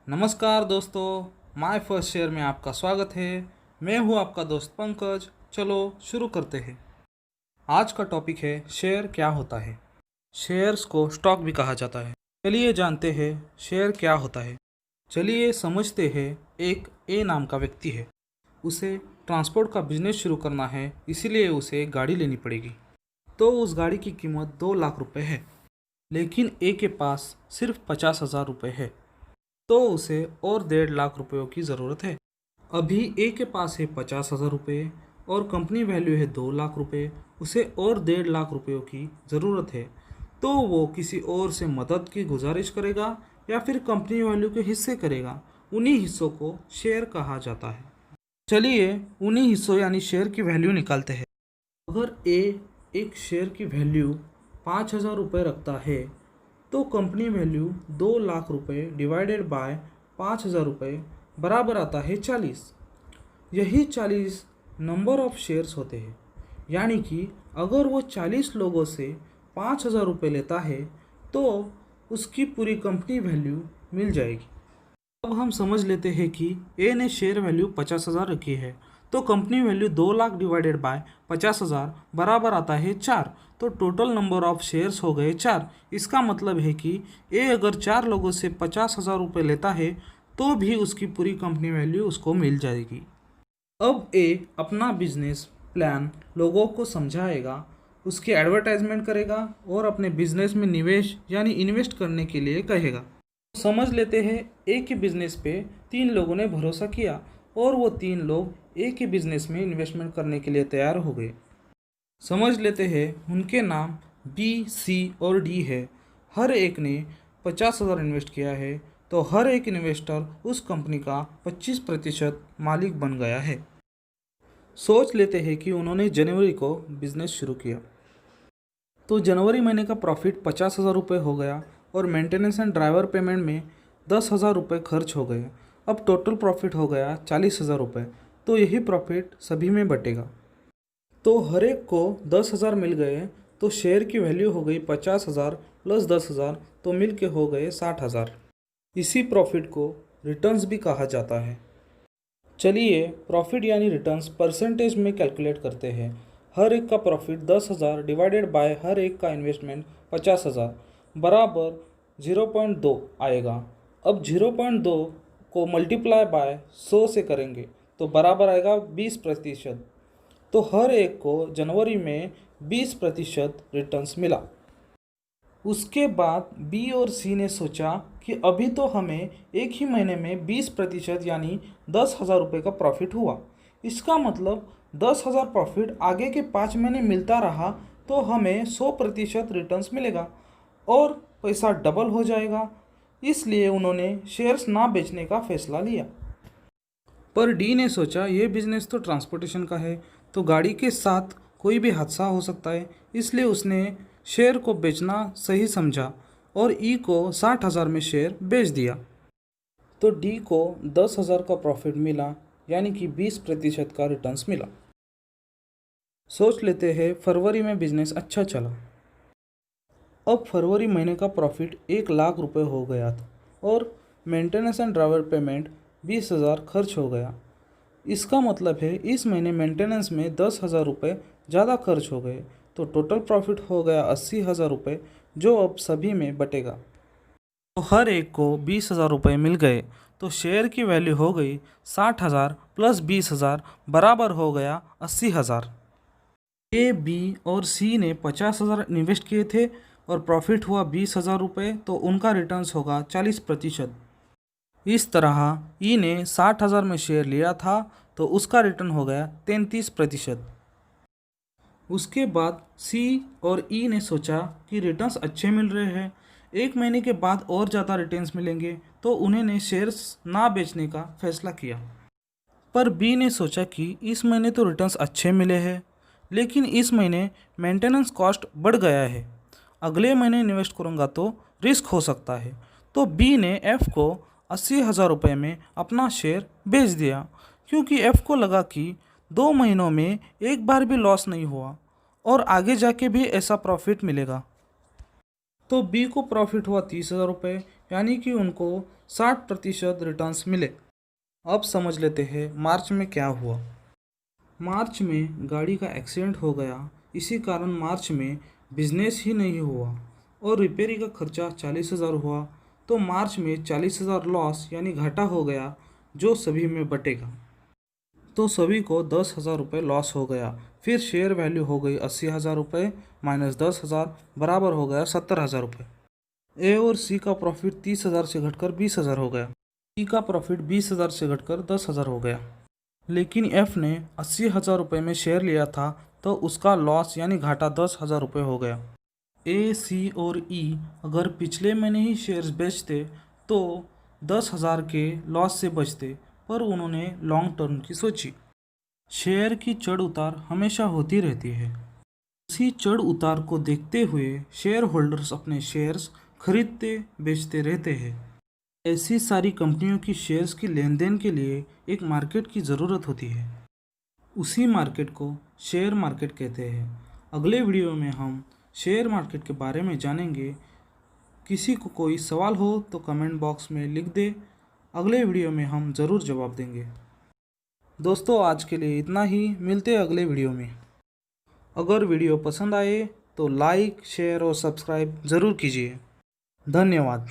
नमस्कार दोस्तों, my first share में आपका स्वागत है। मैं हूं आपका दोस्त पंकज। चलो शुरू करते हैं। आज का टॉपिक है शेयर क्या होता है। शेयर्स को स्टॉक भी कहा जाता है। चलिए जानते हैं शेयर क्या होता है। चलिए समझते हैं। एक ए नाम का व्यक्ति है। उसे ट्रांसपोर्ट का बिजनेस शुरू करना है, इसीलिए उसे एक गाड़ी लेनी पड़ेगी। तो उस गाड़ी की कीमत 2 लाख रुपए है, लेकिन ए के पास सिर्फ 50,000 रुपये है। तो उसे और 1.5 लाख रुपयों की ज़रूरत है। अभी ए के पास है 50,000 रुपये और कंपनी वैल्यू है 2 लाख रुपये। उसे और 1.5 लाख रुपयों की ज़रूरत है। तो वो किसी और से मदद की गुजारिश करेगा या फिर कंपनी वैल्यू के हिस्से करेगा। उन्हीं हिस्सों को शेयर कहा जाता है। चलिए उन्हीं हिस्सों यानी शेयर की वैल्यू निकालते हैं। अगर ए एक शेयर की वैल्यू 5,000 रुपये रखता है तो कंपनी वैल्यू 2 लाख रुपये डिवाइडेड बाय 5,000 रुपये बराबर आता है 40। यही 40 नंबर ऑफ शेयर्स होते हैं। यानी कि अगर वो 40 लोगों से 5,000 रुपये लेता है तो उसकी पूरी कंपनी वैल्यू मिल जाएगी। अब हम समझ लेते हैं कि ए ने शेयर वैल्यू 50,000 रखी है, तो company value 2 lakh divided by 50,000 बराबर आता है 4। तो टोटल नंबर ऑफ शेयर्स हो गए 4। इसका मतलब है कि ए अगर 4 लोगों से 50,000 रुपये लेता है तो भी उसकी पूरी कंपनी वैल्यू उसको मिल जाएगी। अब ए अपना बिजनेस प्लान लोगों को समझाएगा, उसकी एडवर्टाइजमेंट करेगा और अपने बिजनेस में निवेश यानी इन्वेस्ट करने के लिए कहेगा। समझ लेते हैं एक ही बिजनेस पे 3 लोगों ने भरोसा किया और वो 3 लोग एक ही बिजनेस में इन्वेस्टमेंट करने के लिए तैयार हो गए। समझ लेते हैं उनके नाम बी, सी और डी है। हर एक ने 50,000 इन्वेस्ट किया है, तो हर एक इन्वेस्टर उस कंपनी का 25% मालिक बन गया है। सोच लेते हैं कि उन्होंने जनवरी को बिजनेस शुरू किया, तो जनवरी महीने का प्रॉफिट 50,000 रुपये हो गया और मेंटेनेंस एंड ड्राइवर पेमेंट में 10,000 रुपये खर्च हो गए। अब टोटल प्रॉफिट हो गया 40,000 रुपये। तो यही प्रॉफिट सभी में बटेगा। तो हर एक को 10,000 मिल गए, तो शेयर की वैल्यू हो गई 50,000 प्लस 10,000, तो मिल के हो गए 60,000। इसी प्रॉफिट को रिटर्न्स भी कहा जाता है। चलिए प्रॉफिट यानी रिटर्न्स परसेंटेज में कैलकुलेट करते हैं। हर एक का प्रॉफिट 10,000 डिवाइडेड बाय हर एक का इन्वेस्टमेंट 50,000 बराबर 0.2 आएगा। अब 0.2 को मल्टीप्लाई बाय 100 से करेंगे तो बराबर आएगा 20%। तो हर एक को जनवरी में 20% रिटर्न्स मिला। उसके बाद बी और सी ने सोचा कि अभी तो हमें एक ही महीने में 20% यानी 10,000 रुपये का प्रॉफिट हुआ। इसका मतलब 10,000 प्रॉफिट आगे के 5 महीने मिलता रहा तो हमें 100% रिटर्न्स मिलेगा और पैसा डबल हो जाएगा। इसलिए उन्होंने शेयर्स ना बेचने का फैसला लिया। पर डी ने सोचा ये बिजनेस तो ट्रांसपोर्टेशन का है, तो गाड़ी के साथ कोई भी हादसा हो सकता है, इसलिए उसने शेयर को बेचना सही समझा और ई को 60,000 में शेयर बेच दिया। तो डी को 10,000 का प्रॉफिट मिला, यानी कि 20% का रिटर्न्स मिला। सोच लेते हैं फरवरी में बिजनेस अच्छा चला। अब फरवरी महीने का प्रॉफिट 1 लाख रुपये हो गया था और मेंटेनेंस एंड ड्राइवर पेमेंट 20,000 खर्च हो गया। इसका मतलब है इस महीने मेंटेनेंस में 10,000 रुपये ज़्यादा खर्च हो गए, तो टोटल प्रॉफिट हो गया 80,000 रुपये, जो अब सभी में बटेगा। तो हर एक को 20,000 रुपये मिल गए, तो शेयर की वैल्यू हो गई 60,000 प्लस 20,000 बराबर हो गया 80,000। ए, बी और सी ने 50,000 इन्वेस्ट किए थे और प्रॉफिट हुआ 20,000 रुपये, तो उनका रिटर्न्स होगा 40%। इस तरह ई ने 60,000 में शेयर लिया था, तो उसका रिटर्न हो गया 33%। उसके बाद सी और ई ने सोचा कि रिटर्न्स अच्छे मिल रहे हैं, एक महीने के बाद और ज़्यादा रिटर्न्स मिलेंगे, तो उन्होंने शेयर्स ना बेचने का फैसला किया। पर बी ने सोचा कि इस महीने तो रिटर्न्स अच्छे मिले हैं, लेकिन इस महीने मेंटेनेंस कॉस्ट बढ़ गया है, अगले महीने इन्वेस्ट करूँगा तो रिस्क हो सकता है। तो बी ने एफ को 80,000 रुपये में अपना शेयर बेच दिया, क्योंकि एफ को लगा कि 2 महीनों में एक बार भी लॉस नहीं हुआ और आगे जाके भी ऐसा प्रॉफिट मिलेगा। तो बी को प्रॉफिट हुआ 30,000 रुपये, यानी कि उनको 60% रिटर्न्स मिले। अब समझ लेते हैं मार्च में क्या हुआ। मार्च में गाड़ी का एक्सीडेंट हो गया, इसी कारण मार्च में बिजनेस ही नहीं हुआ और रिपेयरिंग का खर्चा 40,000 हुआ। तो मार्च में 40,000 लॉस यानी घाटा हो गया, जो सभी में बटेगा। तो सभी को 10,000 रुपये लॉस हो गया। फिर शेयर वैल्यू हो गई 80,000 रुपये माइनस 10,000 बराबर हो गया 70,000 रुपये। ए और सी का प्रॉफिट 30,000 से घटकर 20,000 हो गया। सी का प्रॉफिट 20,000 से घटकर 10,000 हो गया। लेकिन एफ ने 80,000 रुपये में शेयर लिया था, तो उसका लॉस यानी घाटा 10,000 रुपये हो गया। ए, सी और ई अगर पिछले महीने ही शेयर्स बेचते तो 10,000 के लॉस से बचते, पर उन्होंने लॉन्ग टर्म की सोची। शेयर की चढ़ उतार हमेशा होती रहती है। इसी चढ़ उतार को देखते हुए शेयर होल्डर्स अपने शेयर्स खरीदते बेचते रहते हैं। ऐसी सारी कंपनियों की शेयर्स की लेन देन के लिए एक मार्केट की ज़रूरत होती है। उसी मार्केट को शेयर मार्केट कहते हैं। अगले वीडियो में हम शेयर मार्केट के बारे में जानेंगे। किसी को कोई सवाल हो तो कमेंट बॉक्स में लिख दे, अगले वीडियो में हम ज़रूर जवाब देंगे। दोस्तों, आज के लिए इतना ही, मिलते हैं अगले वीडियो में। अगर वीडियो पसंद आए तो लाइक, शेयर और सब्सक्राइब ज़रूर कीजिए। धन्यवाद।